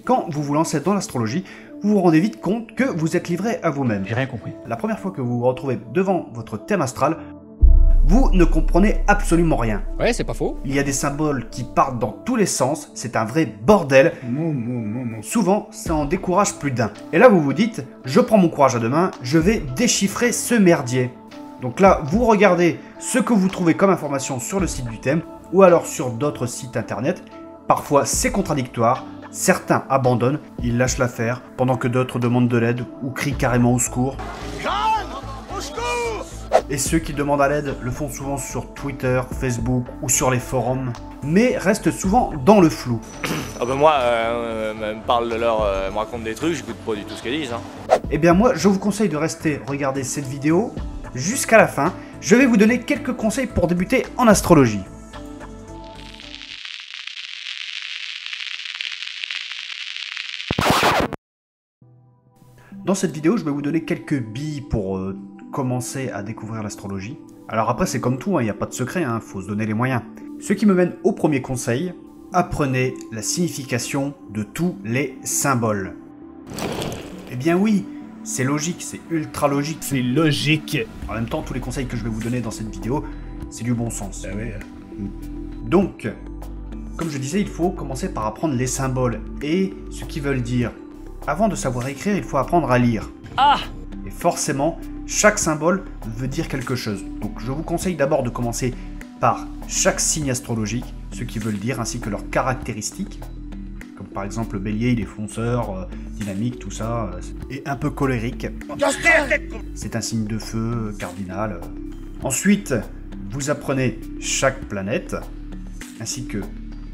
Quand vous vous lancez dans l'astrologie, vous vous rendez vite compte que vous êtes livré à vous-même. J'ai rien compris. La première fois que vous vous retrouvez devant votre thème astral, vous ne comprenez absolument rien. Ouais, c'est pas faux. Il y a des symboles qui partent dans tous les sens, c'est un vrai bordel. Souvent, ça en décourage plus d'un. Et là, vous vous dites, je prends mon courage à deux mains, je vais déchiffrer ce merdier. Donc là, vous regardez ce que vous trouvez comme information sur le site du thème, ou alors sur d'autres sites internet. Parfois, c'est contradictoire. Certains abandonnent, ils lâchent l'affaire, pendant que d'autres demandent de l'aide ou crient carrément au secours. Et ceux qui demandent à l'aide le font souvent sur Twitter, Facebook ou sur les forums, mais restent souvent dans le flou. Ah bah moi, me parle de leur, me raconte des trucs, j'écoute pas du tout ce qu'ils disent. Hein. Eh bien moi, je vous conseille de rester regarder cette vidéo jusqu'à la fin. Je vais vous donner quelques conseils pour débuter en astrologie. Dans cette vidéo, je vais vous donner quelques billes pour commencer à découvrir l'astrologie. Alors après, c'est comme tout, il n'y a pas de secret, faut se donner les moyens. Ce qui me mène au premier conseil, apprenez la signification de tous les symboles. Eh bien oui, c'est logique, c'est ultra logique. C'est logique. En même temps, tous les conseils que je vais vous donner dans cette vidéo, c'est du bon sens. Ah ouais. Donc, comme je disais, il faut commencer par apprendre les symboles et ce qu'ils veulent dire. Avant de savoir écrire, il faut apprendre à lire. Ah! Et forcément, chaque symbole veut dire quelque chose. Donc je vous conseille d'abord de commencer par chaque signe astrologique, ce qu'ils veulent dire, ainsi que leurs caractéristiques. Comme par exemple le bélier, il est fonceur, dynamique, tout ça, et un peu colérique. C'est un signe de feu, cardinal. Ensuite, vous apprenez chaque planète, ainsi que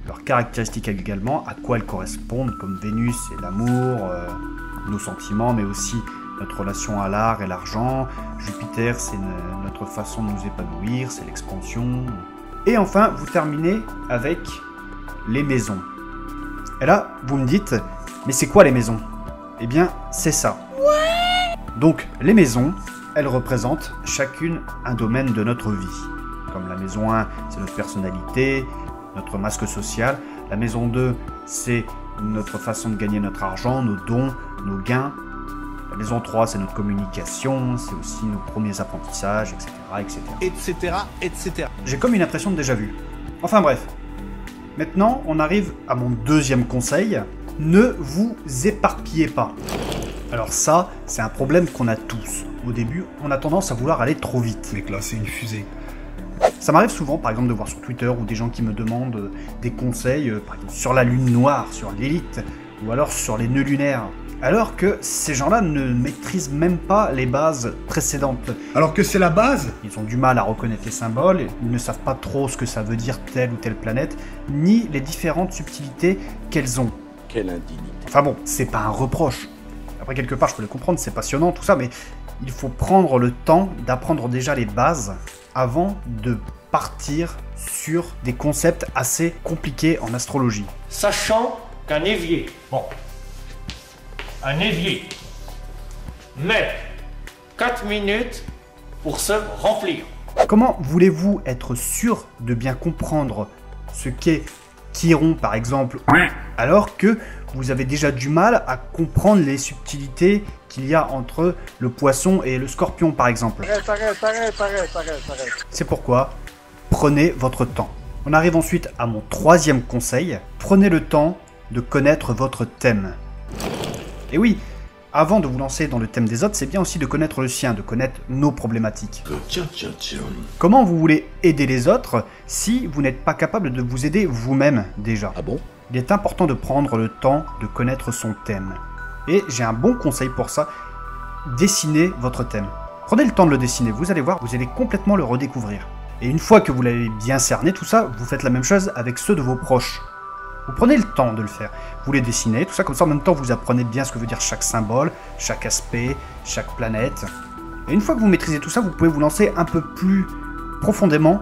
leurs caractéristiques également, à quoi elles correspondent, comme Vénus, c'est l'amour, nos sentiments, mais aussi notre relation à l'art et l'argent. Jupiter, c'est notre façon de nous épanouir, c'est l'expansion. Et enfin, vous terminez avec les maisons. Et là, vous me dites, mais c'est quoi les maisons? Eh bien, c'est ça. Donc, les maisons, elles représentent chacune un domaine de notre vie. Comme la maison 1, c'est notre personnalité, notre masque social. La maison 2, c'est notre façon de gagner notre argent, nos dons, nos gains. La maison 3, c'est notre communication, c'est aussi nos premiers apprentissages, etc. Etc. J'ai comme une impression de déjà vu. Enfin bref. Maintenant, on arrive à mon deuxième conseil. Ne vous éparpillez pas. Alors ça, c'est un problème qu'on a tous. Au début, on a tendance à vouloir aller trop vite. Mec, là, c'est une fusée. Ça m'arrive souvent, par exemple, de voir sur Twitter ou des gens qui me demandent des conseils, par exemple, sur la lune noire, sur l'élite, ou alors sur les nœuds lunaires. Alors que ces gens-là ne maîtrisent même pas les bases précédentes. Alors que c'est la base. Ils ont du mal à reconnaître les symboles, ils ne savent pas trop ce que ça veut dire telle ou telle planète, ni les différentes subtilités qu'elles ont. Quelle indignité. Enfin bon, c'est pas un reproche. Après, quelque part, je peux le comprendre, c'est passionnant, tout ça, mais il faut prendre le temps d'apprendre déjà les bases avant de partir sur des concepts assez compliqués en astrologie. Sachant qu'un évier, un évier met 4 minutes pour se remplir. Comment voulez-vous être sûr de bien comprendre ce qu'est Chiron par exemple, alors que vous avez déjà du mal à comprendre les subtilités qu'il y a entre le poisson et le scorpion par exemple? C'est pourquoi prenez votre temps. On arrive ensuite à mon troisième conseil. Prenez le temps de connaître votre thème. Et oui, avant de vous lancer dans le thème des autres, c'est bien aussi de connaître le sien, de connaître nos problématiques. Comment vous voulez aider les autres si vous n'êtes pas capable de vous aider vous-même déjà? Ah bon? Il est important de prendre le temps de connaître son thème. Et j'ai un bon conseil pour ça, dessinez votre thème. Prenez le temps de le dessiner, vous allez voir, vous allez complètement le redécouvrir. Et une fois que vous l'avez bien cerné, tout ça, vous faites la même chose avec ceux de vos proches. Vous prenez le temps de le faire. Vous les dessinez, tout ça, comme ça en même temps vous apprenez bien ce que veut dire chaque symbole, chaque aspect, chaque planète. Et une fois que vous maîtrisez tout ça, vous pouvez vous lancer un peu plus profondément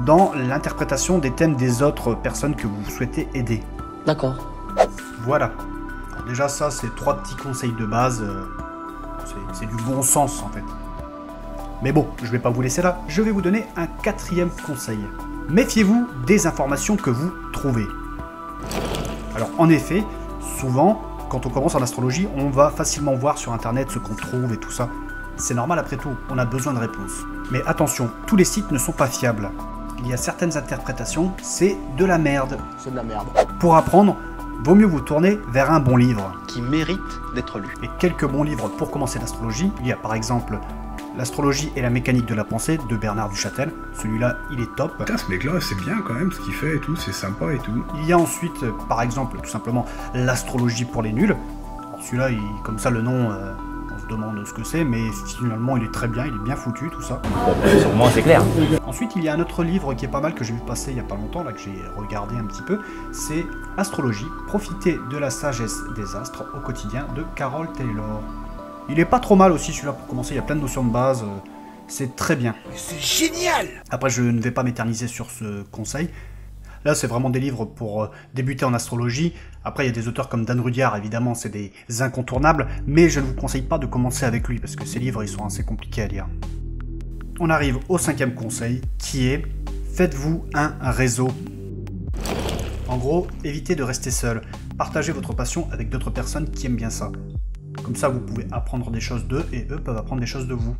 dans l'interprétation des thèmes des autres personnes que vous souhaitez aider. D'accord. Voilà. Alors déjà ça, c'est 3 petits conseils de base. C'est du bon sens en fait. Mais bon, je vais pas vous laisser là. Je vais vous donner un 4e conseil. Méfiez-vous des informations que vous trouvez. Alors en effet, Souvent, quand on commence en astrologie, on va facilement voir sur internet ce qu'on trouve et tout ça. C'est normal après tout, on a besoin de réponses. Mais attention, tous les sites ne sont pas fiables. Il y a certaines interprétations, c'est de la merde. C'est de la merde. Pour apprendre, vaut mieux vous tourner vers un bon livre. Qui mérite d'être lu. Et quelques bons livres pour commencer l'astrologie. Il y a par exemple L'astrologie et la mécanique de la pensée de Bernard Duchâtel. Celui-là, il est top. Putain, ce mec-là, c'est bien quand même ce qu'il fait et tout, c'est sympa et tout. Il y a ensuite, par exemple, tout simplement, L'astrologie pour les nuls. Celui-là, comme ça, le nom, on se demande ce que c'est, mais finalement, il est très bien, il est bien foutu, tout ça. Sur moi, c'est clair. Ensuite, il y a un autre livre qui est pas mal, que j'ai vu passer il y a pas longtemps, là, que j'ai regardé un petit peu. C'est Astrologie, profiter de la sagesse des astres au quotidien de Carol Taylor. Il est pas trop mal aussi celui-là pour commencer, il y a plein de notions de base, c'est très bien. C'est génial! Après je ne vais pas m'éterniser sur ce conseil. Là c'est vraiment des livres pour débuter en astrologie. Après il y a des auteurs comme Dan Rudyard, évidemment c'est des incontournables, mais je ne vous conseille pas de commencer avec lui parce que ces livres ils sont assez compliqués à lire. On arrive au 5e conseil qui est faites-vous un réseau. En gros, évitez de rester seul. Partagez votre passion avec d'autres personnes qui aiment bien ça. Comme ça, vous pouvez apprendre des choses d'eux et eux peuvent apprendre des choses de vous.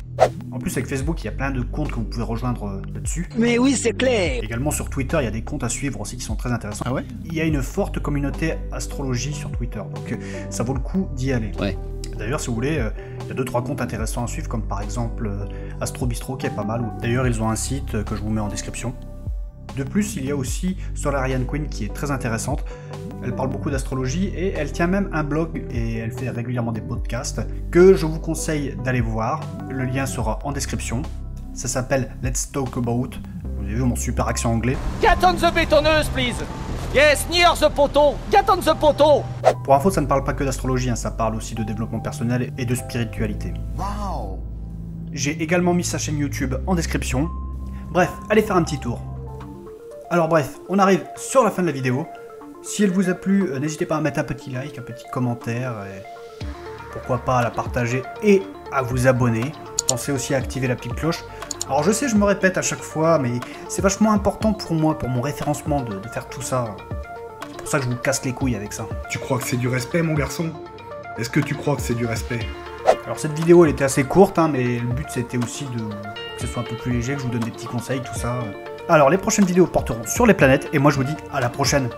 En plus, avec Facebook, il y a plein de comptes que vous pouvez rejoindre là-dessus. Mais oui, c'est clair! Également sur Twitter, il y a des comptes à suivre aussi qui sont très intéressants. Ah ouais? Il y a une forte communauté astrologie sur Twitter, donc ça vaut le coup d'y aller. Ouais. D'ailleurs, si vous voulez, il y a 2-3 comptes intéressants à suivre, comme par exemple Astro Bistro qui est pas mal. D'ailleurs, ils ont un site que je vous mets en description. De plus, il y a aussi Solarian Queen qui est très intéressante. Elle parle beaucoup d'astrologie et elle tient même un blog et elle fait régulièrement des podcasts que je vous conseille d'aller voir. Le lien sera en description. Ça s'appelle Let's Talk About. Vous avez vu mon super accent anglais. Get on the bétonneuse, please. Yes, near the poteau. Get on the poteau. Pour info, ça ne parle pas que d'astrologie, hein, ça parle aussi de développement personnel et de spiritualité. Waouh! J'ai également mis sa chaîne YouTube en description. Bref, allez faire un petit tour. Alors bref, on arrive sur la fin de la vidéo. Si elle vous a plu, n'hésitez pas à mettre un petit like, un petit commentaire, et pourquoi pas à la partager et à vous abonner. Pensez aussi à activer la petite cloche. Alors je sais, je me répète à chaque fois, mais c'est vachement important pour moi, pour mon référencement, de faire tout ça. C'est pour ça que je vous casse les couilles avec ça. Tu crois que c'est du respect, mon garçon? Est-ce que tu crois que c'est du respect? Alors cette vidéo, elle était assez courte, hein, mais le but c'était aussi que ce soit un peu plus léger, que je vous donne des petits conseils, tout ça. Alors les prochaines vidéos porteront sur les planètes, et moi je vous dis à la prochaine.